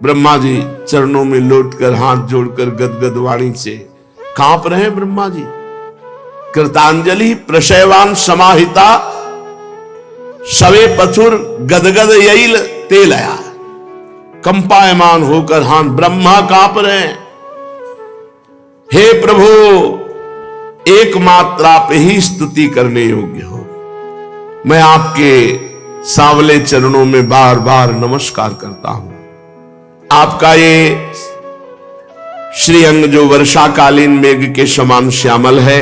ब्रह्मा जी चरणों में लौटकर हाथ जोड़कर गदगद वाणी से कांप रहे हैं ब्रह्मा जी। कृतांजलि प्रशयवान समाहिता सवे पथुर गदगद यईल तेलया। कंपायमान होकर हाथ ब्रह्मा कांप रहे हैं। हे प्रभु, एकमात्र आप ही स्तुति करने योग्य हो। मैं आपके सांवले चरणों में बार बार नमस्कार करता हूं। आपका ये श्रीअंग जो वर्षाकालीन मेघ के समान श्यामल है,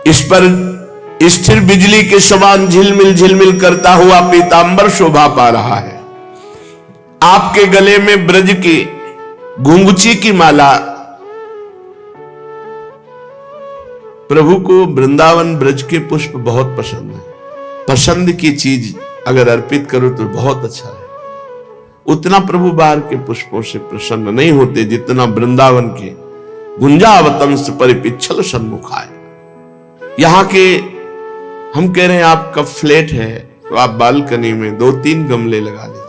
इस पर स्थिर बिजली के समान झिलमिल झिलमिल करता हुआ पीतांबर शोभा पा रहा है। आपके गले में ब्रज की घुंघची की माला, प्रभु को वृंदावन ब्रज के पुष्प बहुत पसंद है। पसंद की चीज अगर अर्पित करो तो बहुत अच्छा है। उतना प्रभु बाहर के पुष्पों से प्रसन्न नहीं होते जितना वृंदावन के गुंजावतंस परिपिच्छल सन्मुखाय। यहां के हम कह रहे हैं आपका फ्लैट है तो आप बालकनी में 2-3 गमले लगा लीजिए।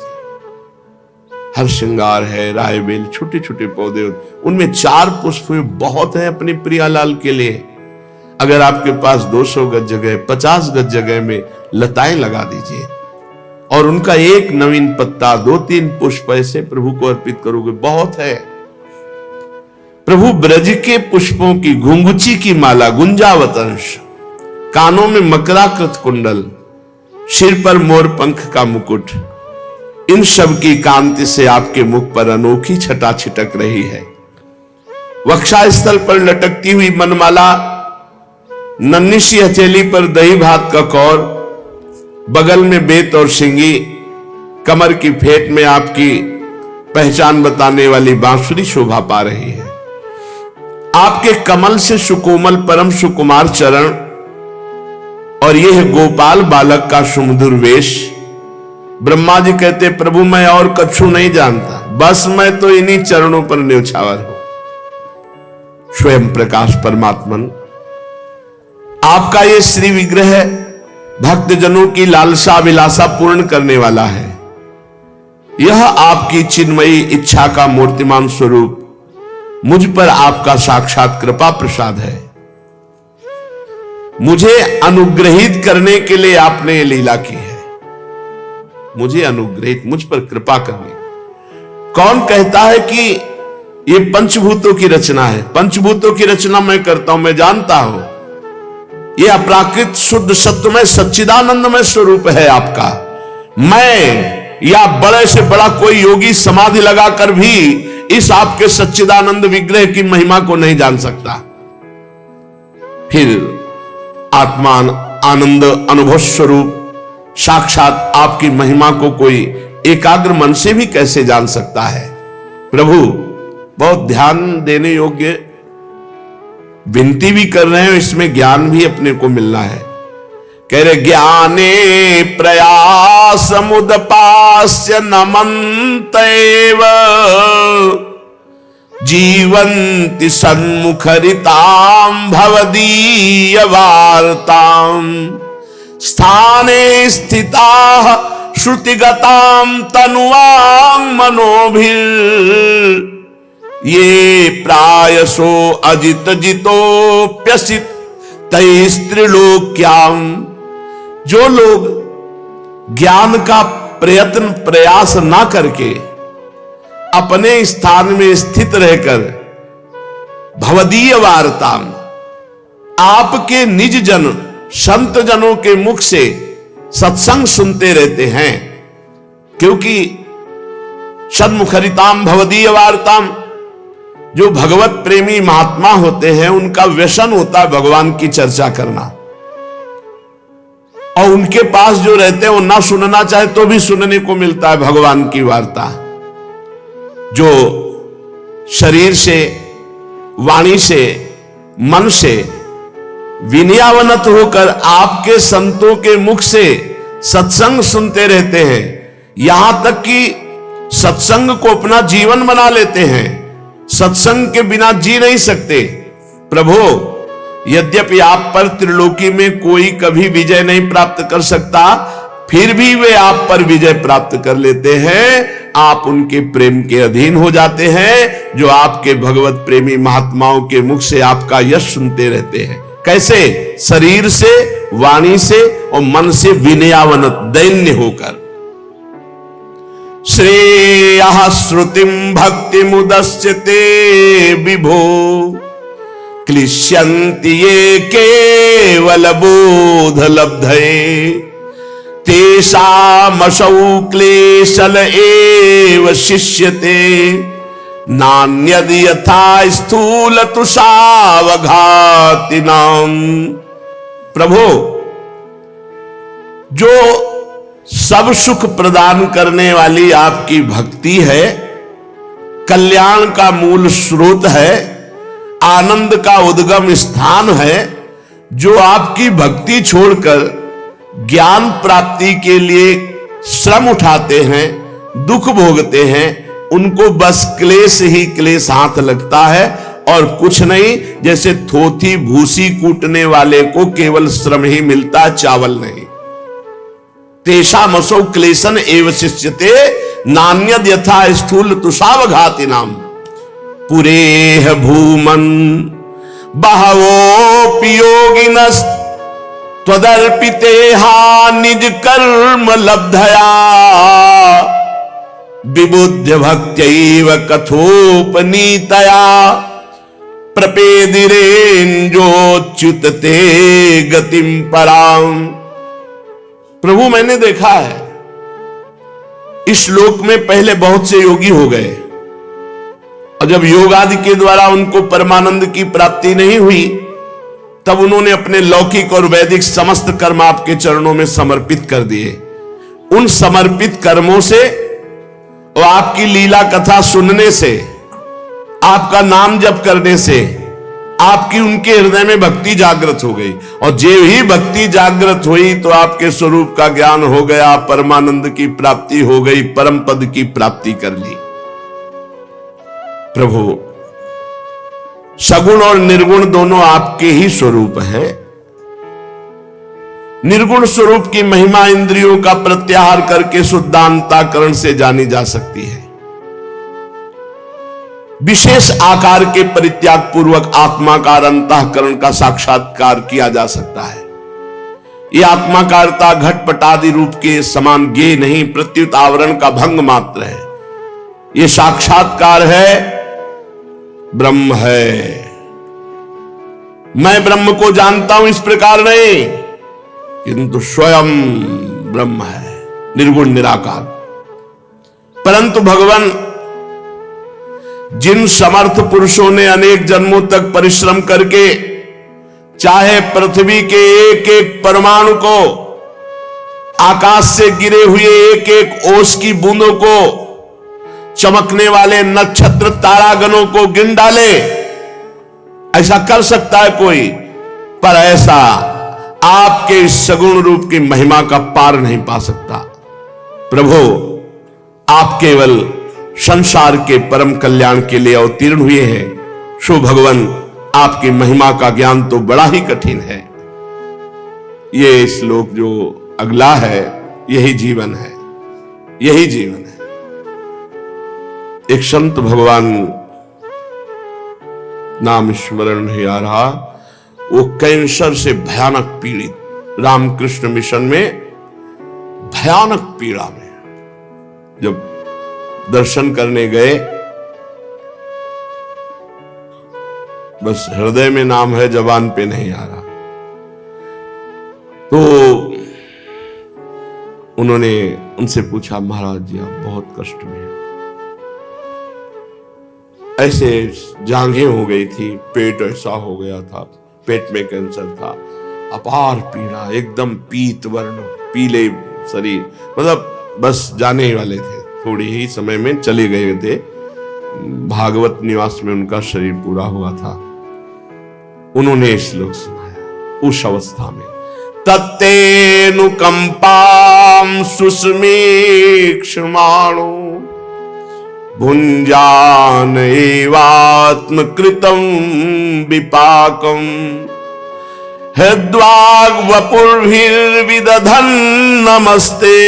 हर श्रृंगार है, राय बेल, छोटे छोटे पौधे, उनमें 4 पुष्प बहुत है अपनी प्रियालाल के लिए। अगर आपके पास 200 गज जगह, 50 गज जगह में लताएं लगा दीजिए और उनका एक नवीन पत्ता, 2-3 पुष्प ऐसे प्रभु को अर्पित करोगे, बहुत है। प्रभु ब्रज के पुष्पों की घुंघची की माला, गुंजावतंश, कानों में मकराकृत कुंडल, सिर पर मोर पंख का मुकुट, इन सब की कांति से आपके मुख पर अनोखी छटा छिटक रही है। वक्षा स्थल पर लटकती हुई मनमाला, नन्ही सी हथेली पर दही भात का कौर, बगल में बेत और सिंगी, कमर की फेंट में आपकी पहचान बताने वाली बांसुरी शोभा पा रही है। आपके कमल से सुकोमल परम सुकुमार चरण और यह गोपाल बालक का सुमधुर वेश। ब्रह्मा जी कहते प्रभु मैं और कछु नहीं जानता, बस मैं तो इन्हीं चरणों पर न्यौछावर हूं। स्वयं प्रकाश परमात्मन, आपका ये श्री विग्रह भक्तजनों की लालसा अभिलाषा पूर्ण करने वाला है। यह आपकी चिन्मयी इच्छा का मूर्तिमान स्वरूप मुझ पर आपका साक्षात कृपा प्रसाद है। मुझे अनुग्रहित करने के लिए आपने ये लीला की है। मुझे अनुग्रहित, मुझ पर कृपा करने। कौन कहता है कि ये पंचभूतों की रचना है? पंचभूतों की रचना मैं करता हूं, मैं जानता हूं। ये अपराकृत शुद्ध सत्वमय सच्चिदानंदमय स्वरूप है आपका। मैं या बड़े से बड़ा कोई योगी समाधि लगाकर भी इस आपके सच्चिदानंद विग्रह की महिमा को नहीं जान सकता। फिर आत्मा आनंद अनुभव स्वरूप साक्षात आपकी महिमा को कोई एकाग्र मन से भी कैसे जान सकता है? प्रभु बहुत ध्यान देने योग्य विनती भी कर रहे हैं, इसमें ज्ञान भी अपने को मिलना है। कह रहे ज्ञाने प्रयास मुदपास्य नमन्तेव जीवन्ति सन्मुखरितां भवदीय वार्तां स्थाने स्थिताः श्रुतिगतां तनुवां मनोभिर् ये प्रायसो अजित जितोप्यसित तैस्त्रिलोक्याम। जो लोग ज्ञान का प्रयास ना करके अपने स्थान में स्थित रहकर भवदीय वार्ताम, आपके निज जन संत जनों के मुख से सत्संग सुनते रहते हैं, क्योंकि सन्मुखरिताम भवदीय वार्ताम, जो भगवत प्रेमी महात्मा होते हैं उनका व्यसन होता है भगवान की चर्चा करना, और उनके पास जो रहते हैं वो ना सुनना चाहे तो भी सुनने को मिलता है भगवान की वार्ता। जो शरीर से, वाणी से, मन से विनयावनत होकर आपके संतों के मुख से सत्संग सुनते रहते हैं, यहां तक कि सत्संग को अपना जीवन बना लेते हैं, सत्संग के बिना जी नहीं सकते। प्रभु यद्यपि आप पर त्रिलोकी में कोई कभी विजय नहीं प्राप्त कर सकता, फिर भी वे आप पर विजय प्राप्त कर लेते हैं। आप उनके प्रेम के अधीन हो जाते हैं, जो आपके भगवत प्रेमी महात्माओं के मुख से आपका यश सुनते रहते हैं। कैसे? शरीर से, वाणी से और मन से विनयावनत, दैन्य होकर। श्रेयः श्रुतिम भक्ति मुदस्यते विभो क्लिश्यन्ति ये केवल बोध लब्धये तेषामसौ क्लेशल एव शिष्यते नान्यद यथा स्थूल तुषावघातिनाम। प्रभो, जो सब सुख प्रदान करने वाली आपकी भक्ति है, कल्याण का मूल स्रोत है, आनंद का उद्गम स्थान है, जो आपकी भक्ति छोड़कर ज्ञान प्राप्ति के लिए श्रम उठाते हैं, दुख भोगते हैं, उनको बस क्लेश ही क्लेश हाथ लगता है और कुछ नहीं। जैसे थोथी भूसी कूटने वाले को केवल श्रम ही मिलता, चावल नहीं। तेषामसौ क्लेशन एव शिष्यते नान्यद यथा स्थूल तुषावघातिनाम। पुरेह भूमन बहवोऽपि योगिनस् त्वदर्पितेहा निज कर्म लब्धया विबुद्ध भक्त्यैव कथोपनीतया प्रपेदिरेन्जोच्युतते गतिम पराम। प्रभु, मैंने देखा है इस लोक में पहले बहुत से योगी हो गए, और जब योग आदि के द्वारा उनको परमानंद की प्राप्ति नहीं हुई, तब उन्होंने अपने लौकिक और वैदिक समस्त कर्म आपके चरणों में समर्पित कर दिए। उन समर्पित कर्मों से और आपकी लीला कथा सुनने से, आपका नाम जप करने से आपकी उनके हृदय में भक्ति जागृत हो गई, और जे ही भक्ति जागृत हुई तो आपके स्वरूप का ज्ञान हो गया, परमानंद की प्राप्ति हो गई, परम पद की प्राप्ति कर ली। प्रभु, सगुण और निर्गुण दोनों आपके ही स्वरूप हैं। निर्गुण स्वरूप की महिमा इंद्रियों का प्रत्याहार करके शुद्धांतःकरण से जानी जा सकती है। विशेष आकार के परित्याग पूर्वक आत्माकार अंतःकरण का साक्षात्कार किया जा सकता है। यह आत्माकारता घटपटादि रूप के समान ज्ञेय नहीं, प्रत्युत आवरण का भंग मात्र है। यह साक्षात्कार है, ब्रह्म है। मैं ब्रह्म को जानता हूं इस प्रकार नहीं, किंतु स्वयं ब्रह्म है, निर्गुण निराकार। परंतु भगवान, जिन समर्थ पुरुषों ने अनेक जन्मों तक परिश्रम करके चाहे पृथ्वी के एक एक परमाणु को, आकाश से गिरे हुए एक एक ओस की बूंदों को, चमकने वाले नक्षत्र तारागणों को गिन डाले, ऐसा कर सकता है कोई, पर ऐसा आपके सगुण रूप की महिमा का पार नहीं पा सकता। प्रभु, आप केवल संसार के परम कल्याण के लिए अवतीर्ण हुए हैं। शो भगवान, आपकी महिमा का ज्ञान तो बड़ा ही कठिन है। ये श्लोक जो अगला है, यही जीवन है, यही जीवन है। एक संत भगवान, नाम स्मरण नहीं आ रहा, वो कैंसर से भयानक पीड़ित, रामकृष्ण मिशन में भयानक पीड़ा में, जब दर्शन करने गए, बस हृदय में नाम है, जबान पे नहीं आ रहा, तो उन्होंने उनसे पूछा, महाराज जी आप बहुत कष्ट में हैं। ऐसे जांघें हो गई थी, पेट ऐसा हो गया था, पेट में कैंसर था, अपार पीड़ा, एकदम पीत वर्ण, पीले शरीर, मतलब बस जाने ही वाले थे, थोड़ी ही समय में चले गए थे। भागवत निवास में उनका शरीर पूरा हुआ था। उन्होंने श्लोक सुनाया उस अवस्था में, तत्तेनुकंपां सुस्मीक्ष्माणो भुञ्जान एवात्मकृतं विपाकं हृद्वाग्वपुर्भिर्विदधन् नमस्ते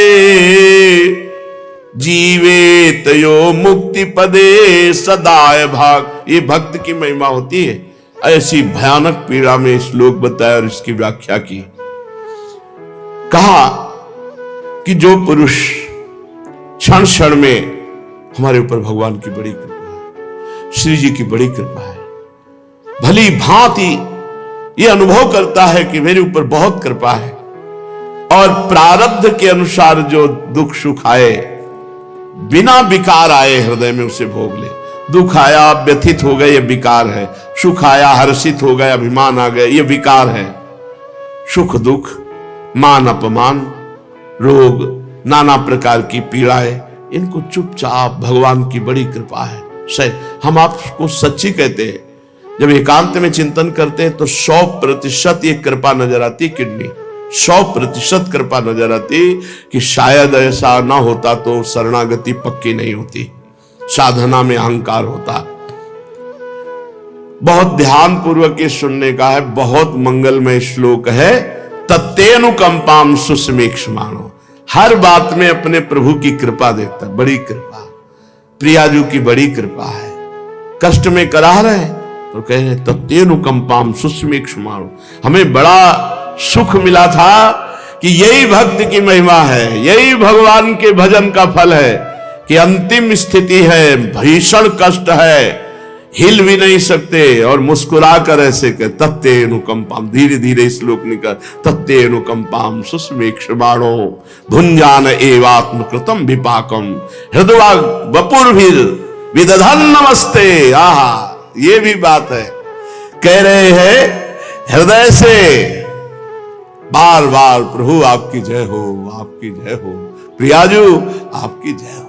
जीवे तयो मुक्ति पदे सदाय भाग। ये भक्त की महिमा होती है। ऐसी भयानक पीड़ा में श्लोक बताया और इसकी व्याख्या की। कहा कि जो पुरुष क्षण क्षण में, हमारे ऊपर भगवान की बड़ी कृपा है, श्री जी की बड़ी कृपा है, भली भांति ये अनुभव करता है कि मेरे ऊपर बहुत कृपा है, और प्रारब्ध के अनुसार जो दुख सुख आए, बिना विकार आए हृदय में उसे भोग ले। दुख आया व्यथित हो गए, ये विकार है। सुख आया हर्षित हो गए, अभिमान आ गए, ये विकार है। सुख दुख, मान अपमान, रोग, नाना प्रकार की पीड़ाएं, इनको चुपचाप, भगवान की बड़ी कृपा है। सही, हम आपको सच्ची कहते हैं। जब एकांत में चिंतन करते हैं तो 100% ये कृपा नजर आती। किडनी 100% कृपा नजर आती कि शायद ऐसा ना होता तो शरणागति पक्की नहीं होती, साधना में अहंकार होता। बहुत ध्यान पूर्वक ये सुनने का है। बहुत मंगलमय श्लोक है। तत्तेनुकंपाम सुस्मीक्ष्माणो, हर बात में अपने प्रभु की कृपा देखता है। बड़ी कृपा, प्रियाजू की बड़ी कृपा है। कष्ट में करा रहे तो कह रहे तत्तेनुकंपाम सुस्मीक्ष्माणो, हमें बड़ा सुख मिला था कि यही भक्त की महिमा है, यही भगवान के भजन का फल है कि अंतिम स्थिति है, भीषण कष्ट है, हिल भी नहीं सकते, और मुस्कुरा कर ऐसे कह तत्तेनुकंपाम, धीरे धीरे श्लोक निकल, तत्तेनुकंपाम सुस्मीक्ष्माणो भुंजान एवात्म कृतम विपाकम हृदवा वपुर्भिर विदधन नमस्ते। आहा, ये भी बात है। कह रहे हैं हृदय से बार बार प्रभु आपकी जय हो, आपकी जय हो, प्रियाजू आपकी जय हो।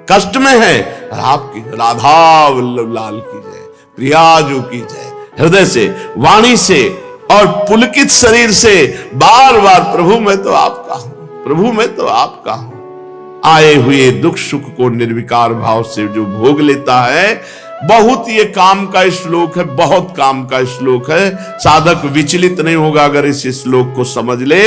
कष्ट में है और आपकी, राधा वल्लभ लाल की जय, प्रियाजू की जय। हृदय से, वाणी से और पुलकित शरीर से बार बार प्रभु मैं तो आपका हूं, प्रभु मैं तो आपका हूं। आए हुए दुख सुख को निर्विकार भाव से जो भोग लेता है, बहुत ये काम का श्लोक है, बहुत काम का श्लोक है। साधक विचलित नहीं होगा अगर इस श्लोक को समझ ले।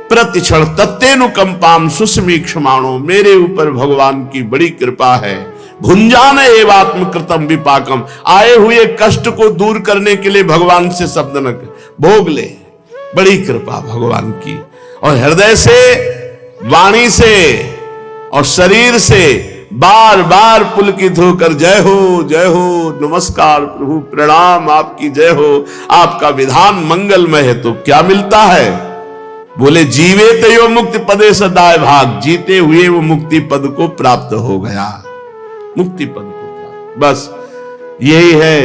प्रतिक्षण तत्तेनुकंपाम सुस्मीक्ष्माणो, मेरे ऊपर भगवान की बड़ी कृपा है। भुंजान एवात्म कृतम विपाकम, आए हुए कष्ट को दूर करने के लिए भगवान से शब्द न भोग ले, बड़ी कृपा भगवान की। और हृदय से, वाणी से और शरीर से बार बार पुलकित होकर जय हो, नमस्कार प्रभु, प्रणाम, आपकी जय हो, आपका विधान मंगलमय है। तो क्या मिलता है? बोले जीवे तयो मुक्ति पदे सदाय भाग, जीते हुए वो मुक्ति पद को प्राप्त हो गया, मुक्ति पद को प्राप्त। बस यही है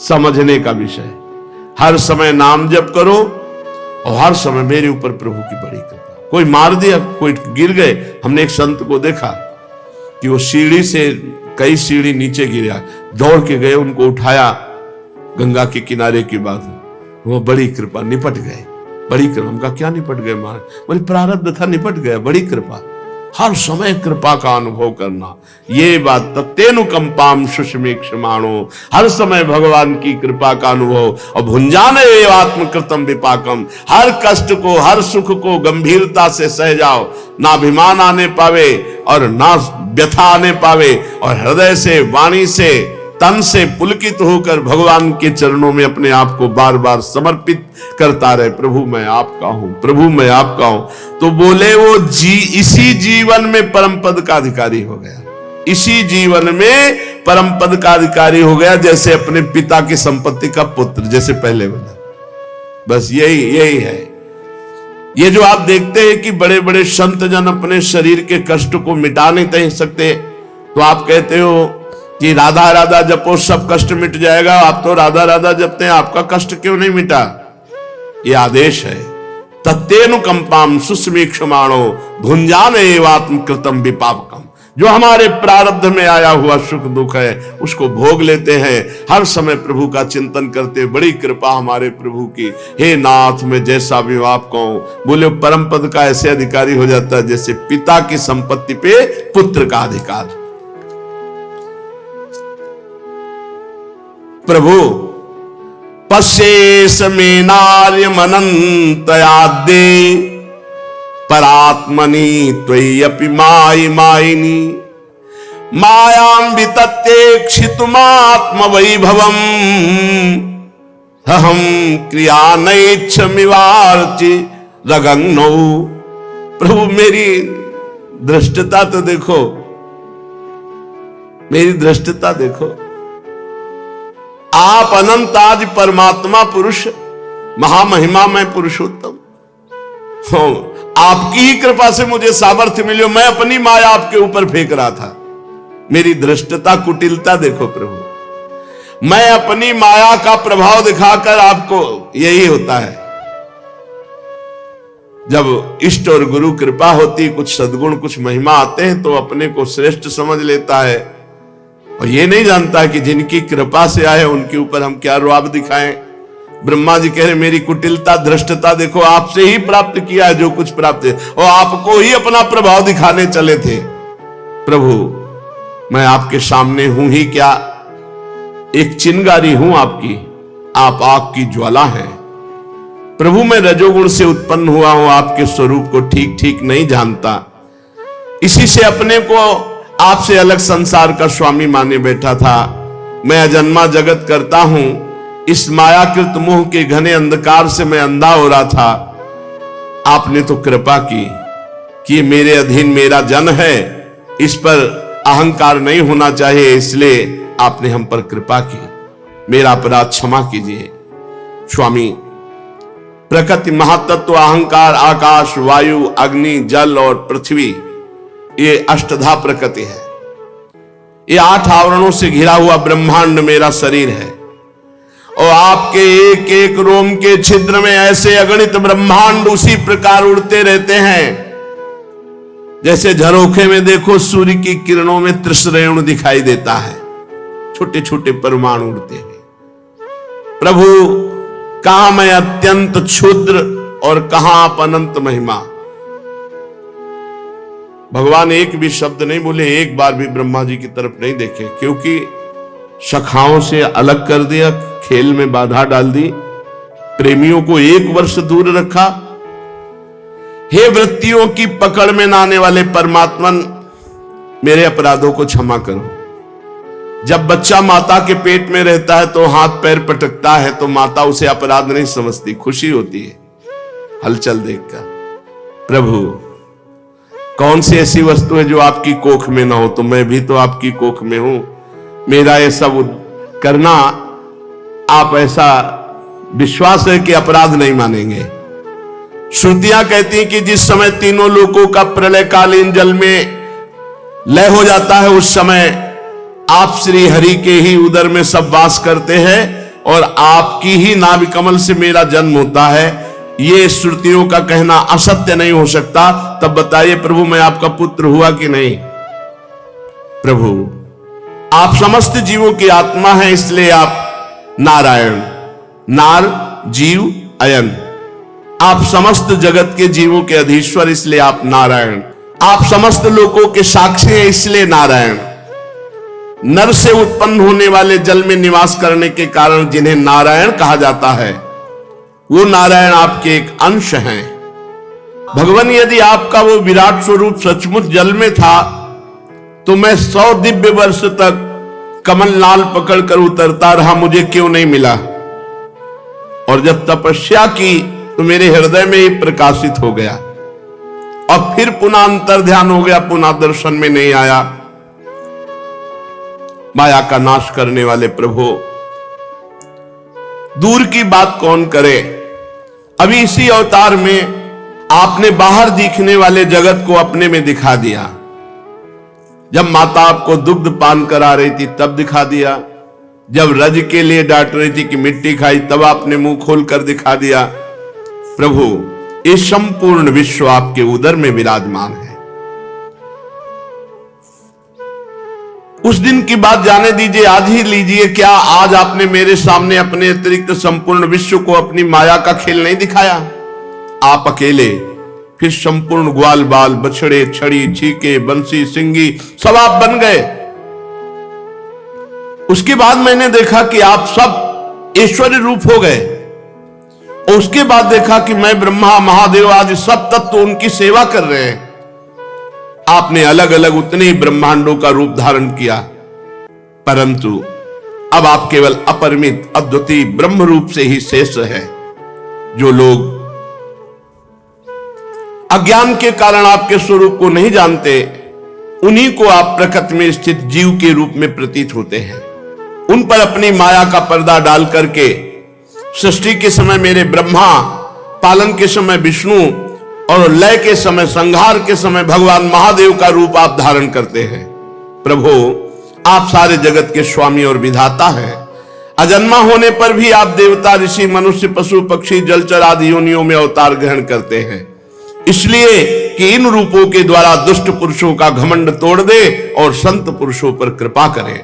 समझने का विषय। हर समय नाम जप करो और हर समय मेरे ऊपर प्रभु की बड़ी कृपा। कोई मार दिया, कोई गिर गए, हमने एक संत को देखा कि वो सीढ़ी से कई सीढ़ी नीचे गिरा, दौड़ के गए, उनको उठाया गंगा के किनारे की बात, वो बड़ी कृपा, निपट गए, बड़ी कृपा। उनका क्या निपट गए? मार, बोले प्रारब्ध था, निपट गया, बड़ी कृपा। हर समय कृपा का अनुभव करना, ये बात। तत्तेनुकंपाम सुस्मीक्ष्माणो, हर समय भगवान की कृपा का अनुभव। और भुंजान एवात्म कृतम विपाकम, हर कष्ट को, हर सुख को गंभीरता से सह जाओ, ना अभिमान आने पावे और ना व्यथा आने पावे, और हृदय से, वाणी से, तन से पुलकित होकर भगवान के चरणों में अपने आप को बार बार समर्पित करता रहे। प्रभु मैं आपका हूं, प्रभु मैं आपका हूं। तो बोले वो इसी जीवन में परम पद का अधिकारी हो गया, इसी जीवन में परम पद का अधिकारी हो गया, जैसे अपने पिता की संपत्ति का पुत्र, जैसे पहले बोला। बस यही है। ये जो आप देखते हैं कि बड़े बड़े संत जन अपने शरीर के कष्ट को मिटा नहीं सकते, तो आप कहते हो कि राधा राधा जपो सब कष्ट मिट जाएगा। आप तो राधा राधा जपते हैं, आपका कष्ट क्यों नहीं मिटा? ये आदेश है। तत्तेनुकंपाम सुस्मीक्ष्माणो भुंजान एवात्म कृतम विपाकम, जो हमारे प्रारब्ध में आया हुआ सुख दुख है उसको भोग लेते हैं, हर समय प्रभु का चिंतन करते। बड़ी कृपा हमारे प्रभु की। हे नाथ, मैं जैसा भी आप कहूं, बोले परम पद का ऐसे अधिकारी हो जाता है जैसे पिता की संपत्ति पे पुत्र का अधिकार। प्रभु पश्येश में नार्यमनंतयाद्ये परात्मनि त्वय्यपि मायि मायिनी मायां वितत्येक्षितुमात्म वैभवम् अहम क्रिया नैच्छमिवार्चि रगंगनौ। प्रभु मेरी दृष्टता तो देखो, मेरी दृष्टता देखो। आप अनंत आदि परमात्मा पुरुष, महामहिमा में पुरुषोत्तम हो, आपकी ही कृपा से मुझे सामर्थ्य मिली। मैं अपनी माया आपके ऊपर फेंक रहा था। मेरी दृष्टता, कुटिलता देखो प्रभु। मैं अपनी माया का प्रभाव दिखाकर आपको, यही होता है जब इष्ट और गुरु कृपा होती, कुछ सद्गुण कुछ महिमा आते हैं तो अपने को श्रेष्ठ समझ लेता है और ये नहीं जानता कि जिनकी कृपा से आए उनके ऊपर हम क्या रुआब दिखाएं। ब्रह्मा जी कह रहे मेरी कुटिलता दृष्टता देखो, आपसे ही प्राप्त किया है जो कुछ प्राप्त है, और आपको ही अपना प्रभाव दिखाने चले थे। प्रभु मैं आपके सामने हूं ही क्या, एक चिंगारी हूं आपकी, आप आग की ज्वाला है। प्रभु मैं रजोगुण से उत्पन्न हुआ हूं, आपके स्वरूप को ठीक ठीक नहीं जानता, इसी से अपने को आपसे अलग संसार का स्वामी माने बैठा था। मैं अजन्मा जगत करता हूं, इस मायाकृत मोह के घने अंधकार से मैं अंधा हो रहा था। आपने तो कृपा की कि मेरे अधीन मेरा जन है, इस पर अहंकार नहीं होना चाहिए, इसलिए आपने हम पर कृपा की। मेरा अपराध क्षमा कीजिए स्वामी। प्रकृति महातत्व अहंकार, आकाश, वायु, अग्नि, जल और पृथ्वी, ये अष्टधा प्रकृति है। ये 8 आवरणों से घिरा हुआ ब्रह्मांड मेरा शरीर है, और आपके एक एक रोम के छिद्र में ऐसे अगणित ब्रह्मांड उसी प्रकार उड़ते रहते हैं जैसे झरोखे में देखो सूर्य की किरणों में त्रिसरेणु दिखाई देता है, छोटे छोटे परमाणु उड़ते हुए। प्रभु कहां मैं अत्यंत क्षुद्र और कहां आप अनंत महिमा। भगवान एक भी शब्द नहीं बोले, एक बार भी ब्रह्मा जी की तरफ नहीं देखे, क्योंकि सखाओं से अलग कर दिया, खेल में बाधा डाल दी, प्रेमियों को 1 वर्ष दूर रखा। हे वृत्तियों की पकड़ में न आने वाले परमात्मन, मेरे अपराधों को क्षमा करो। जब बच्चा माता के पेट में रहता है तो हाथ पैर पटकता है, तो माता उसे अपराध नहीं समझती, खुशी होती है हलचल देखकर। प्रभु कौन सी ऐसी वस्तु है जो आपकी कोख में ना हो, तो मैं भी तो आपकी कोख में हूं। मेरा ये सब करना आप ऐसा विश्वास है कि अपराध नहीं मानेंगे। श्रुतियां कहती हैं कि जिस समय तीनों लोकों का प्रलयकालीन जल में लय हो जाता है, उस समय आप श्री हरि के ही उदर में सब वास करते हैं और आपकी ही नाभि कमल से मेरा जन्म होता है। ये श्रुतियों का कहना असत्य नहीं हो सकता। तब बताइए प्रभु मैं आपका पुत्र हुआ कि नहीं। प्रभु आप समस्त जीवों की आत्मा है, इसलिए आप नारायण, नार जीव अयन, आप समस्त जगत के जीवों के अधीश्वर, इसलिए आप नारायण। आप समस्त लोकों के साक्षी हैं, इसलिए नारायण। नर से उत्पन्न होने वाले जल में निवास करने के कारण जिन्हें नारायण कहा जाता है, वो नारायण आपके एक अंश हैं। भगवान यदि आपका वो विराट स्वरूप सचमुच जल में था, तो मैं 100 दिव्य वर्ष तक कमल नाल पकड़कर उतरता रहा, मुझे क्यों नहीं मिला। और जब तपस्या की तो मेरे हृदय में ही प्रकाशित हो गया, और फिर पुनः अंतर ध्यान हो गया, पुनः दर्शन में नहीं आया। माया का नाश करने वाले प्रभु, दूर की बात कौन करे। अभी इसी अवतार में आपने बाहर दिखने वाले जगत को अपने में दिखा दिया। जब माता आपको दुग्ध पान करा रही थी तब दिखा दिया, जब रज के लिए डांट रही थी कि मिट्टी खाई तब आपने मुंह खोलकर दिखा दिया। प्रभु ये संपूर्ण विश्व आपके उदर में विराजमान है। उस दिन की बात जाने दीजिए, आज ही लीजिए। क्या आज आपने मेरे सामने अपने अतिरिक्त संपूर्ण विश्व को अपनी माया का खेल नहीं दिखाया? आप अकेले, फिर संपूर्ण ग्वाल बाल, बछड़े, छड़ी, छीके, बंसी, सिंगी सब आप बन गए। उसके बाद मैंने देखा कि आप सब ऐश्वर्य रूप हो गए, और उसके बाद देखा कि मैं ब्रह्मा महादेव आदि सब तत्व उनकी सेवा कर रहे हैं। आपने अलग अलग उतने ही ब्रह्मांडों का रूप धारण किया, परंतु अब आप केवल अपरिमित अद्वितीय ब्रह्म रूप से ही शेष है। जो लोग अज्ञान के कारण आपके स्वरूप को नहीं जानते, उन्हीं को आप प्रकृति में स्थित जीव के रूप में प्रतीत होते हैं। उन पर अपनी माया का पर्दा डाल करके सृष्टि के समय मेरे ब्रह्मा, पालन के समय विष्णु और लय के समय, संहार के समय भगवान महादेव का रूप आप धारण करते हैं। प्रभु, आप सारे जगत के स्वामी और विधाता हैं। अजन्मा होने पर भी आप देवता, ऋषि, मनुष्य, पशु, पक्षी, जलचर आदि योनियों में अवतार ग्रहण करते हैं, इसलिए कि इन रूपों के द्वारा दुष्ट पुरुषों का घमंड तोड़ दे और संत पुरुषों पर कृपा करें।